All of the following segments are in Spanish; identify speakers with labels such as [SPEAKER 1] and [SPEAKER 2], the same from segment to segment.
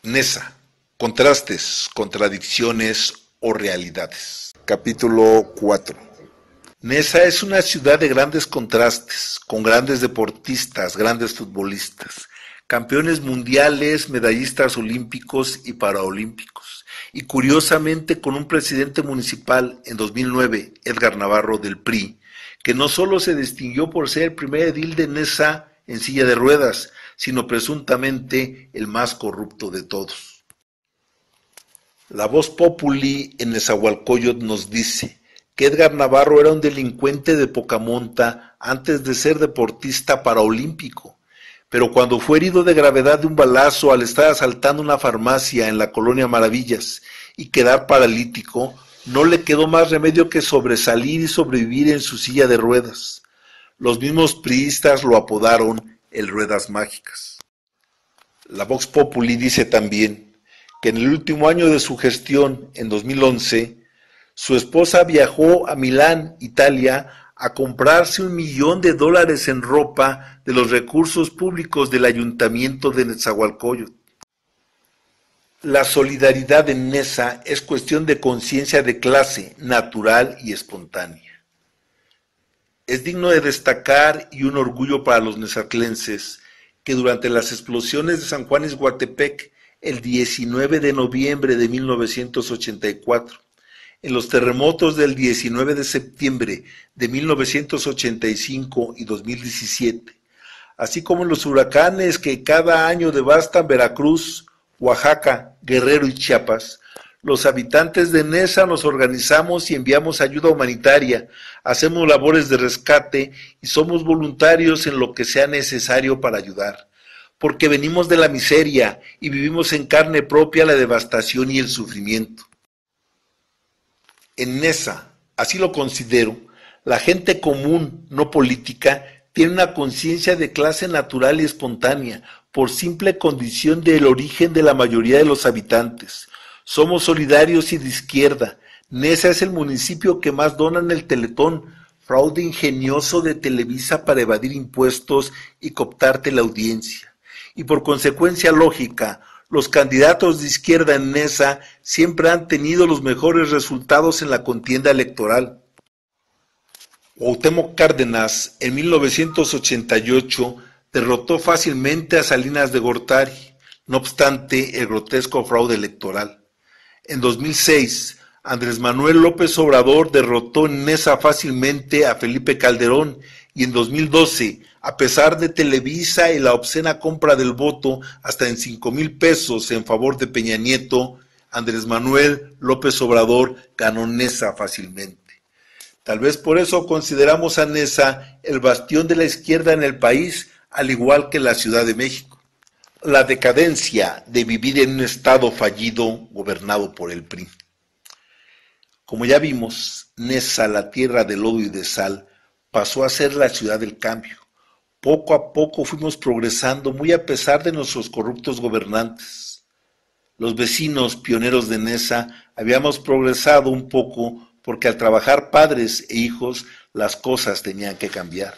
[SPEAKER 1] Nesa, contrastes, contradicciones o realidades. Capítulo 4. Nesa es una ciudad de grandes contrastes, con grandes deportistas, grandes futbolistas, campeones mundiales, medallistas olímpicos y paraolímpicos, y curiosamente con un presidente municipal en 2009, Edgar Navarro del PRI, que no solo se distinguió por ser el primer edil de Nesa en silla de ruedas, sino presuntamente el más corrupto de todos. La Voz Populi en Nezahualcóyotl nos dice que Edgar Navarro era un delincuente de poca monta antes de ser deportista paraolímpico, pero cuando fue herido de gravedad de un balazo al estar asaltando una farmacia en la colonia Maravillas y quedar paralítico, no le quedó más remedio que sobresalir y sobrevivir en su silla de ruedas. Los mismos priistas lo apodaron el Ruedas Mágicas. La Vox Populi dice también que en el último año de su gestión, en 2011, su esposa viajó a Milán, Italia, a comprarse $1 millón en ropa de los recursos públicos del ayuntamiento de Nezahualcóyotl. La solidaridad en Nesa es cuestión de conciencia de clase, natural y espontánea. Es digno de destacar y un orgullo para los nezatlenses que durante las explosiones de San Juan Ixhuatepec el 19 de noviembre de 1984, en los terremotos del 19 de septiembre de 1985 y 2017, así como en los huracanes que cada año devastan Veracruz, Oaxaca, Guerrero y Chiapas, los habitantes de Nesa nos organizamos y enviamos ayuda humanitaria, hacemos labores de rescate y somos voluntarios en lo que sea necesario para ayudar, porque venimos de la miseria y vivimos en carne propia la devastación y el sufrimiento. En Nesa, así lo considero, la gente común, no política, tiene una conciencia de clase natural y espontánea, por simple condición del origen de la mayoría de los habitantes. Somos solidarios y de izquierda. Nesa es el municipio que más dona en el Teletón, fraude ingenioso de Televisa para evadir impuestos y cooptarte la audiencia. Y por consecuencia lógica, los candidatos de izquierda en Nesa siempre han tenido los mejores resultados en la contienda electoral. Cuauhtémoc Cárdenas, en 1988, derrotó fácilmente a Salinas de Gortari, no obstante el grotesco fraude electoral. En 2006, Andrés Manuel López Obrador derrotó en Nesa fácilmente a Felipe Calderón y en 2012, a pesar de Televisa y la obscena compra del voto hasta en 5,000 pesos en favor de Peña Nieto, Andrés Manuel López Obrador ganó Nesa fácilmente. Tal vez por eso consideramos a Nesa el bastión de la izquierda en el país, al igual que la Ciudad de México. La decadencia de vivir en un estado fallido gobernado por el PRI. Como ya vimos, Nesa, la tierra de lodo y de sal, pasó a ser la ciudad del cambio. Poco a poco fuimos progresando muy a pesar de nuestros corruptos gobernantes. Los vecinos pioneros de Nesa habíamos progresado un poco porque al trabajar padres e hijos las cosas tenían que cambiar.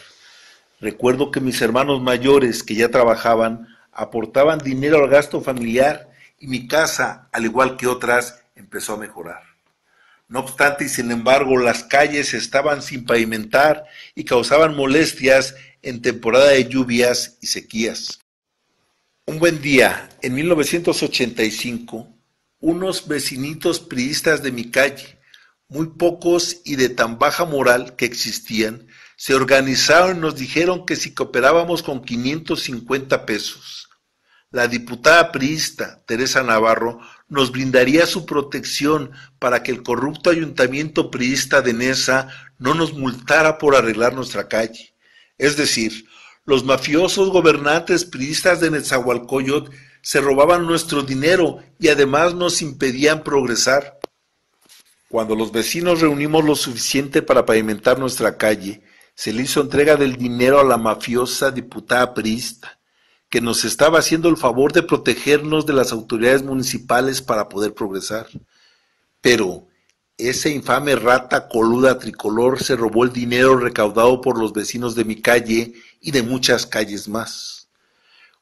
[SPEAKER 1] Recuerdo que mis hermanos mayores que ya trabajaban aportaban dinero al gasto familiar y mi casa, al igual que otras, empezó a mejorar. No obstante y sin embargo, las calles estaban sin pavimentar y causaban molestias en temporada de lluvias y sequías. Un buen día, en 1985, unos vecinitos priistas de mi calle, muy pocos y de tan baja moral que existían, se organizaron y nos dijeron que si cooperábamos con 550 pesos, la diputada priista Teresa Navarro nos brindaría su protección para que el corrupto ayuntamiento priista de Nesa no nos multara por arreglar nuestra calle. Es decir, los mafiosos gobernantes priistas de Nezahualcóyotl se robaban nuestro dinero y además nos impedían progresar. Cuando los vecinos reunimos lo suficiente para pavimentar nuestra calle, se le hizo entrega del dinero a la mafiosa diputada priista, que nos estaba haciendo el favor de protegernos de las autoridades municipales para poder progresar. Pero esa infame rata coluda tricolor se robó el dinero recaudado por los vecinos de mi calle y de muchas calles más.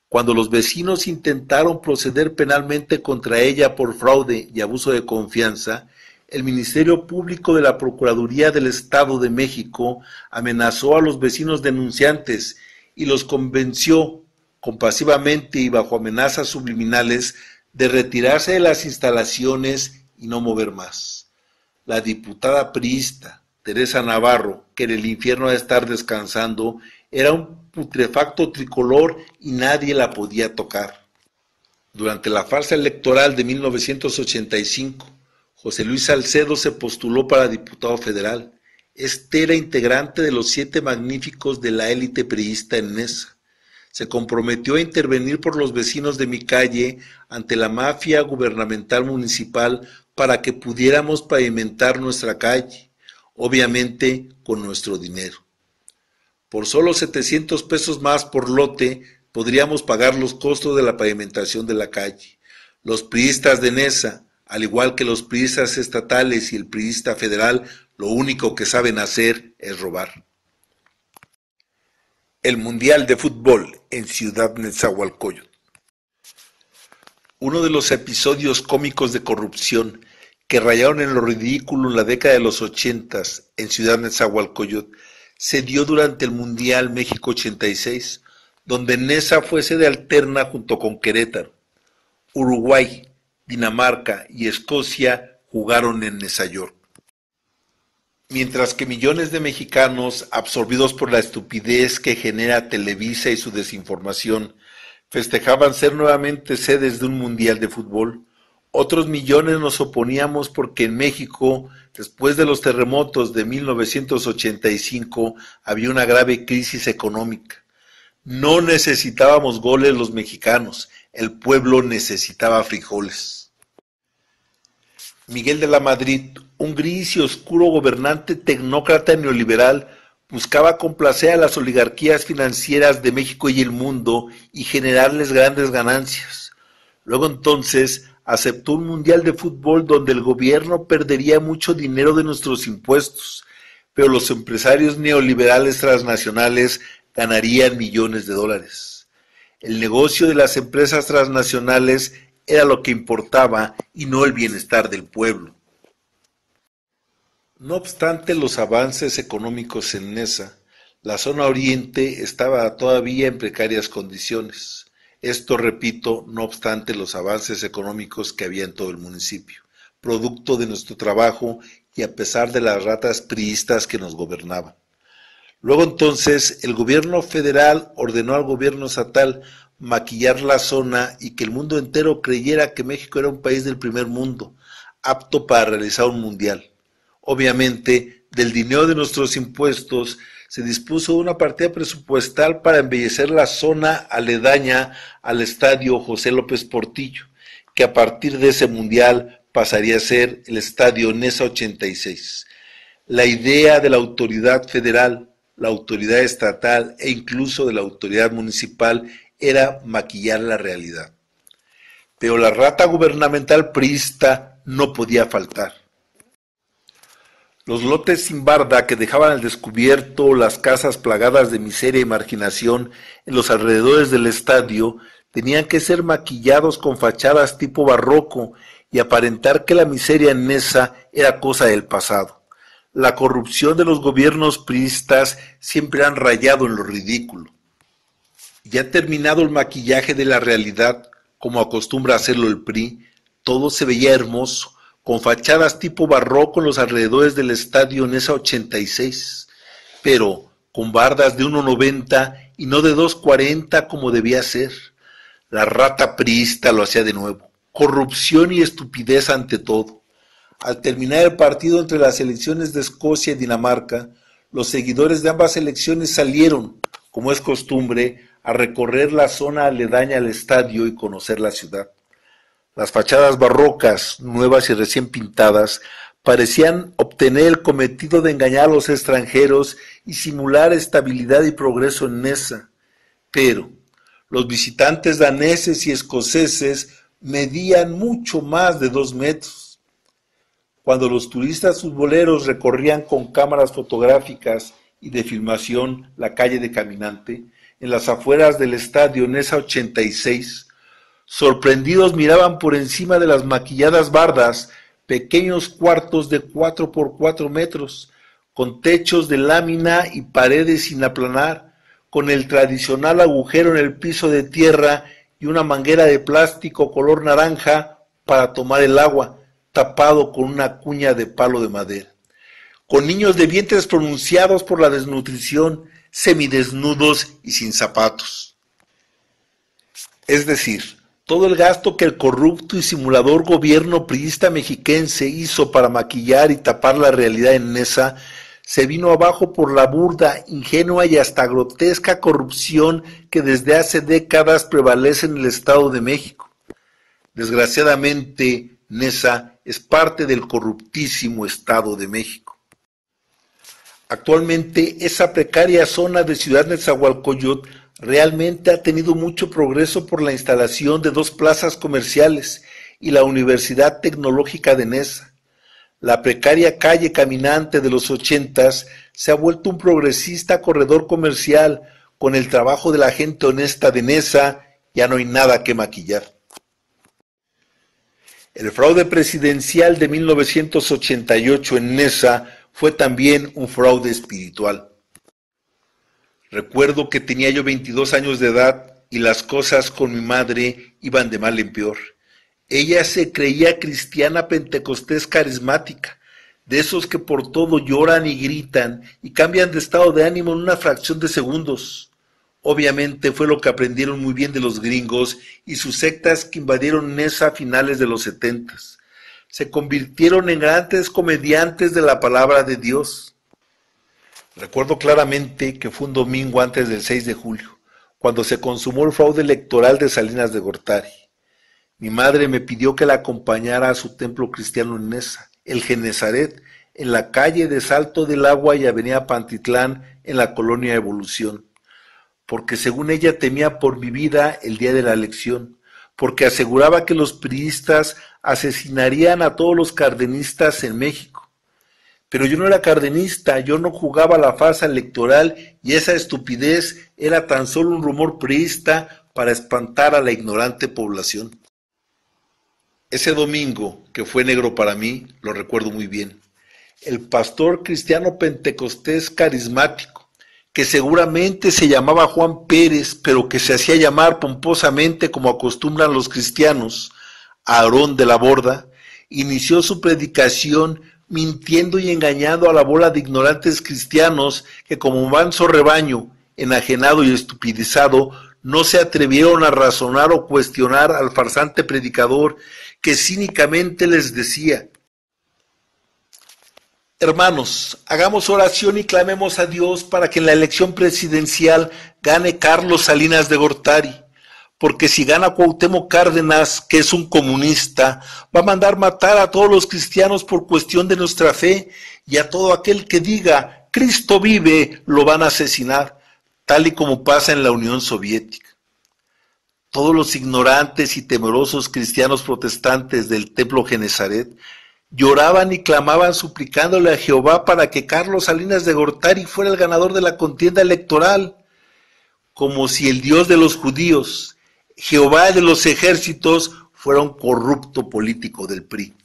[SPEAKER 1] Cuando los vecinos intentaron proceder penalmente contra ella por fraude y abuso de confianza, el Ministerio Público de la Procuraduría del Estado de México amenazó a los vecinos denunciantes y los convenció, compasivamente y bajo amenazas subliminales, de retirarse de las instalaciones y no mover más. La diputada priista Teresa Navarro, que en el infierno ha de estar descansando, era un putrefacto tricolor y nadie la podía tocar. Durante la farsa electoral de 1985, José Luis Salcedo se postuló para diputado federal. Este era integrante de los 7 magníficos de la élite priista en Nesa. Se comprometió a intervenir por los vecinos de mi calle ante la mafia gubernamental municipal para que pudiéramos pavimentar nuestra calle, obviamente con nuestro dinero. Por solo 700 pesos más por lote podríamos pagar los costos de la pavimentación de la calle. Los priistas de Nesa, al igual que los priistas estatales y el priista federal, lo único que saben hacer es robar. El Mundial de Fútbol en Ciudad Nezahualcóyotl. Uno de los episodios cómicos de corrupción que rayaron en lo ridículo en la década de los 80 en Ciudad Nezahualcóyotl se dio durante el Mundial México 86, donde Nesa fue sede alterna junto con Querétaro. Uruguay, Dinamarca y Escocia jugaron en Nesa York. Mientras que millones de mexicanos, absorbidos por la estupidez que genera Televisa y su desinformación, festejaban ser nuevamente sedes de un mundial de fútbol, otros millones nos oponíamos porque en México, después de los terremotos de 1985, había una grave crisis económica. No necesitábamos goles los mexicanos, el pueblo necesitaba frijoles. Miguel de la Madrid, un gris y oscuro gobernante tecnócrata neoliberal, buscaba complacer a las oligarquías financieras de México y el mundo y generarles grandes ganancias. Luego entonces aceptó un mundial de fútbol donde el gobierno perdería mucho dinero de nuestros impuestos, pero los empresarios neoliberales transnacionales ganarían millones de dólares. El negocio de las empresas transnacionales era lo que importaba y no el bienestar del pueblo. No obstante los avances económicos en Nesa, la zona oriente estaba todavía en precarias condiciones. Esto, repito, no obstante los avances económicos que había en todo el municipio, producto de nuestro trabajo y a pesar de las ratas priistas que nos gobernaban. Luego entonces el gobierno federal ordenó al gobierno estatal maquillar la zona y que el mundo entero creyera que México era un país del primer mundo, apto para realizar un mundial. Obviamente, del dinero de nuestros impuestos se dispuso una partida presupuestal para embellecer la zona aledaña al estadio José López Portillo, que a partir de ese mundial pasaría a ser el estadio Nesa 86. La idea de la autoridad federal, la autoridad estatal e incluso de la autoridad municipal era maquillar la realidad. Pero la rata gubernamental priista no podía faltar. Los lotes sin barda que dejaban al descubierto las casas plagadas de miseria y marginación en los alrededores del estadio tenían que ser maquillados con fachadas tipo barroco y aparentar que la miseria en Nesa era cosa del pasado. La corrupción de los gobiernos priistas siempre han rayado en lo ridículo. Ya terminado el maquillaje de la realidad, como acostumbra hacerlo el PRI, todo se veía hermoso, con fachadas tipo barroco en los alrededores del estadio Nesa 86, pero con bardas de 1.90 y no de 2.40 como debía ser. La rata priista lo hacía de nuevo, corrupción y estupidez ante todo. Al terminar el partido entre las selecciones de Escocia y Dinamarca, los seguidores de ambas selecciones salieron, como es costumbre, a recorrer la zona aledaña al estadio y conocer la ciudad. Las fachadas barrocas, nuevas y recién pintadas, parecían obtener el cometido de engañar a los extranjeros y simular estabilidad y progreso en Nesa. Pero los visitantes daneses y escoceses medían mucho más de 2 metros. Cuando los turistas futboleros recorrían con cámaras fotográficas y de filmación la calle de Caminante, en las afueras del estadio Nesa 86, sorprendidos miraban por encima de las maquilladas bardas pequeños cuartos de 4 por 4 metros, con techos de lámina y paredes sin aplanar, con el tradicional agujero en el piso de tierra y una manguera de plástico color naranja para tomar el agua, tapado con una cuña de palo de madera, con niños de vientres pronunciados por la desnutrición, semidesnudos y sin zapatos. Es decir, todo el gasto que el corrupto y simulador gobierno priista mexiquense hizo para maquillar y tapar la realidad en Nesa se vino abajo por la burda, ingenua y hasta grotesca corrupción que desde hace décadas prevalece en el Estado de México. Desgraciadamente, Nesa es parte del corruptísimo Estado de México. Actualmente, esa precaria zona de Ciudad Nezahualcóyotl realmente ha tenido mucho progreso por la instalación de 2 plazas comerciales y la Universidad Tecnológica de Nesa. La precaria calle caminante de los 80s se ha vuelto un progresista corredor comercial. Con el trabajo de la gente honesta de Nesa, ya no hay nada que maquillar. El fraude presidencial de 1988 en Nesa fue también un fraude espiritual. Recuerdo que tenía yo 22 años de edad y las cosas con mi madre iban de mal en peor. Ella se creía cristiana pentecostés carismática, de esos que por todo lloran y gritan y cambian de estado de ánimo en una fracción de segundos. Obviamente fue lo que aprendieron muy bien de los gringos y sus sectas que invadieron Nesa a finales de los 70s. Se convirtieron en grandes comediantes de la palabra de Dios. Recuerdo claramente que fue un domingo antes del 6 de julio, cuando se consumó el fraude electoral de Salinas de Gortari. Mi madre me pidió que la acompañara a su templo cristiano en Nesa, el Genezaret, en la calle de Salto del Agua y Avenida Pantitlán, en la colonia Evolución, porque según ella temía por mi vida el día de la elección, porque aseguraba que los priistas asesinarían a todos los cardenistas en México. Pero yo no era cardenista, yo no jugaba la farsa electoral y esa estupidez era tan solo un rumor priista para espantar a la ignorante población. Ese domingo, que fue negro para mí, lo recuerdo muy bien. El pastor cristiano pentecostés carismático, que seguramente se llamaba Juan Pérez, pero que se hacía llamar pomposamente como acostumbran los cristianos, Aarón de la Borda, inició su predicación mintiendo y engañando a la bola de ignorantes cristianos que como manso rebaño, enajenado y estupidizado, no se atrevieron a razonar o cuestionar al farsante predicador que cínicamente les decía: hermanos, hagamos oración y clamemos a Dios para que en la elección presidencial gane Carlos Salinas de Gortari, porque si gana Cuauhtémoc Cárdenas, que es un comunista, va a mandar matar a todos los cristianos por cuestión de nuestra fe, y a todo aquel que diga Cristo vive, lo van a asesinar, tal y como pasa en la Unión Soviética. Todos los ignorantes y temerosos cristianos protestantes del templo Genezaret lloraban y clamaban suplicándole a Jehová para que Carlos Salinas de Gortari fuera el ganador de la contienda electoral, como si el Dios de los judíos, Jehová de los ejércitos, fuera un corrupto político del PRI.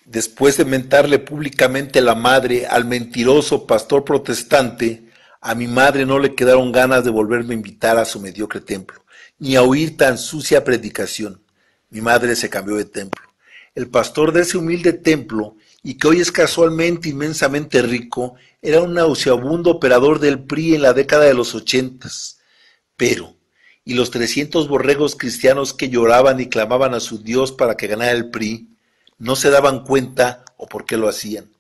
[SPEAKER 1] Después de mentarle públicamente la madre al mentiroso pastor protestante, a mi madre no le quedaron ganas de volverme a invitar a su mediocre templo, ni a oír tan sucia predicación. Mi madre se cambió de templo. El pastor de ese humilde templo, y que hoy es casualmente inmensamente rico, era un nauseabundo operador del PRI en la década de los 80s. Pero, ¿y los 300 borregos cristianos que lloraban y clamaban a su Dios para que ganara el PRI, no se daban cuenta o por qué lo hacían?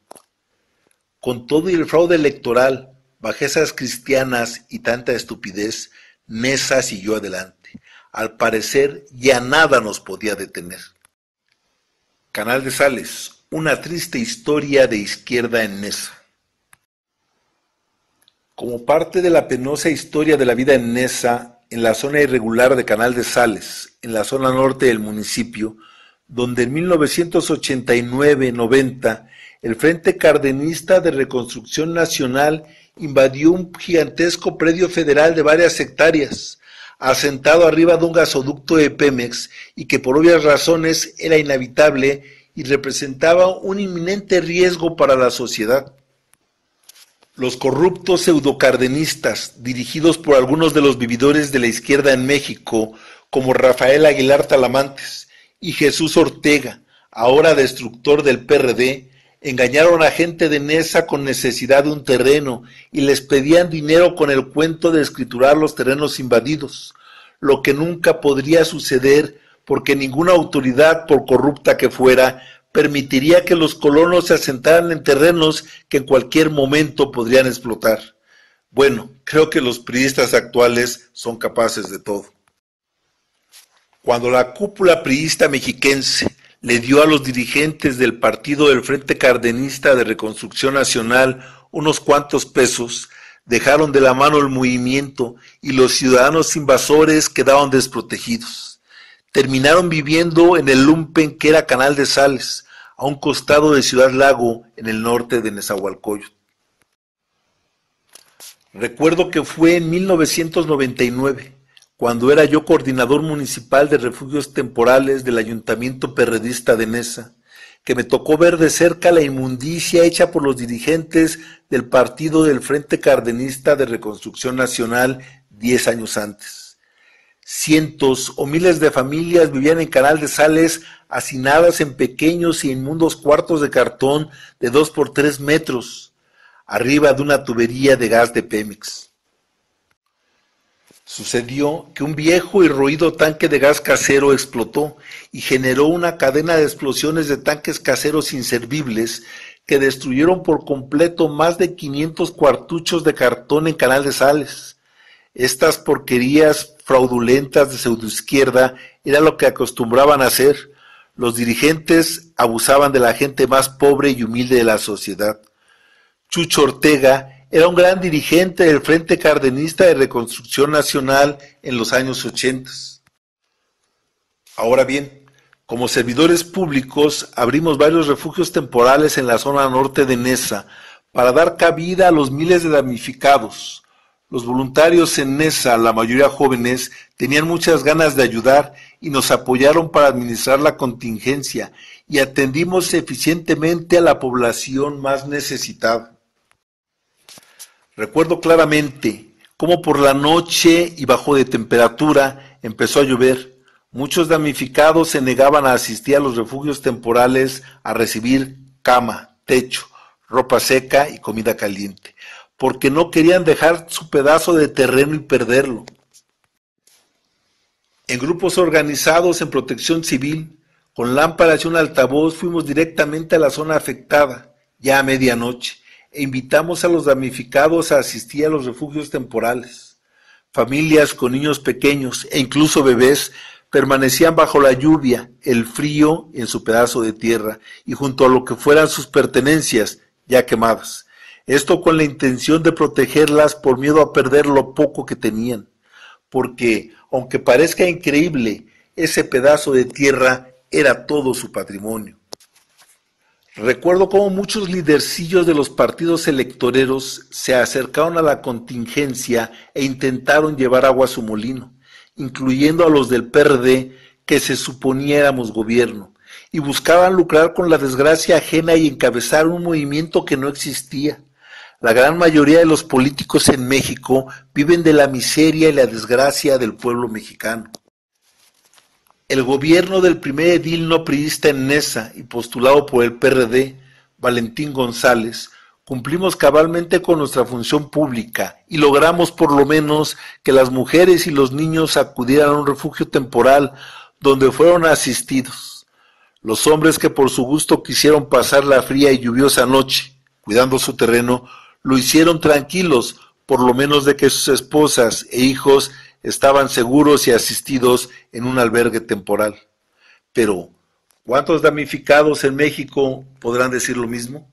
[SPEAKER 1] Con todo y el fraude electoral, bajezas cristianas y tanta estupidez, Nesa siguió adelante. Al parecer ya nada nos podía detener. Canal de Sales, una triste historia de izquierda en Nesa. Como parte de la penosa historia de la vida en Nesa, en la zona irregular de Canal de Sales, en la zona norte del municipio, donde en 1989-90 el Frente Cardenista de Reconstrucción Nacional invadió un gigantesco predio federal de varias hectáreas, asentado arriba de un gasoducto de Pemex y que por obvias razones era inhabitable y representaba un inminente riesgo para la sociedad. Los corruptos pseudocardenistas, dirigidos por algunos de los vividores de la izquierda en México, como Rafael Aguilar Talamantes y Jesús Ortega, ahora destructor del PRD, engañaron a gente de Nesa con necesidad de un terreno y les pedían dinero con el cuento de escriturar los terrenos invadidos, lo que nunca podría suceder porque ninguna autoridad, por corrupta que fuera, permitiría que los colonos se asentaran en terrenos que en cualquier momento podrían explotar. Bueno, creo que los priistas actuales son capaces de todo. Cuando la cúpula priista mexiquense le dio a los dirigentes del partido del Frente Cardenista de Reconstrucción Nacional unos cuantos pesos, dejaron de la mano el movimiento y los ciudadanos invasores quedaron desprotegidos. Terminaron viviendo en el lumpen que era Canal de Sales, a un costado de Ciudad Lago, en el norte de Nezahualcóyotl. Recuerdo que fue en 1999, cuando era yo coordinador municipal de refugios temporales del Ayuntamiento Perredista de Nesa, que me tocó ver de cerca la inmundicia hecha por los dirigentes del partido del Frente Cardenista de Reconstrucción Nacional 10 años antes. Cientos o miles de familias vivían en Canal de Sales hacinadas en pequeños y inmundos cuartos de cartón de 2 por 3 metros, arriba de una tubería de gas de Pemex. Sucedió que un viejo y roído tanque de gas casero explotó y generó una cadena de explosiones de tanques caseros inservibles que destruyeron por completo más de 500 cuartuchos de cartón en Canal de Sales. Estas porquerías fraudulentas de pseudoizquierda era lo que acostumbraban a hacer. Los dirigentes abusaban de la gente más pobre y humilde de la sociedad. Chucho Ortega era un gran dirigente del Frente Cardenista de Reconstrucción Nacional en los años 80. Ahora bien, como servidores públicos abrimos varios refugios temporales en la zona norte de Nesa para dar cabida a los miles de damnificados. Los voluntarios en Nesa, la mayoría jóvenes, tenían muchas ganas de ayudar y nos apoyaron para administrar la contingencia y atendimos eficientemente a la población más necesitada. Recuerdo claramente cómo por la noche y bajo de temperatura empezó a llover. Muchos damnificados se negaban a asistir a los refugios temporales a recibir cama, techo, ropa seca y comida caliente, porque no querían dejar su pedazo de terreno y perderlo. En grupos organizados en protección civil, con lámparas y un altavoz, fuimos directamente a la zona afectada, ya a medianoche, e invitamos a los damnificados a asistir a los refugios temporales. Familias con niños pequeños e incluso bebés permanecían bajo la lluvia, el frío en su pedazo de tierra y junto a lo que fueran sus pertenencias ya quemadas. Esto con la intención de protegerlas por miedo a perder lo poco que tenían, porque, aunque parezca increíble, ese pedazo de tierra era todo su patrimonio. Recuerdo cómo muchos lidercillos de los partidos electoreros se acercaron a la contingencia e intentaron llevar agua a su molino, incluyendo a los del PRD, que se suponía éramos gobierno, y buscaban lucrar con la desgracia ajena y encabezar un movimiento que no existía. La gran mayoría de los políticos en México viven de la miseria y la desgracia del pueblo mexicano. El gobierno del primer edil no priista en Nesa y postulado por el PRD, Valentín González, cumplimos cabalmente con nuestra función pública y logramos por lo menos que las mujeres y los niños acudieran a un refugio temporal donde fueron asistidos. Los hombres que por su gusto quisieron pasar la fría y lluviosa noche, cuidando su terreno, lo hicieron tranquilos, por lo menos de que sus esposas e hijos estaban seguros y asistidos en un albergue temporal. Pero, ¿cuántos damnificados en México podrán decir lo mismo?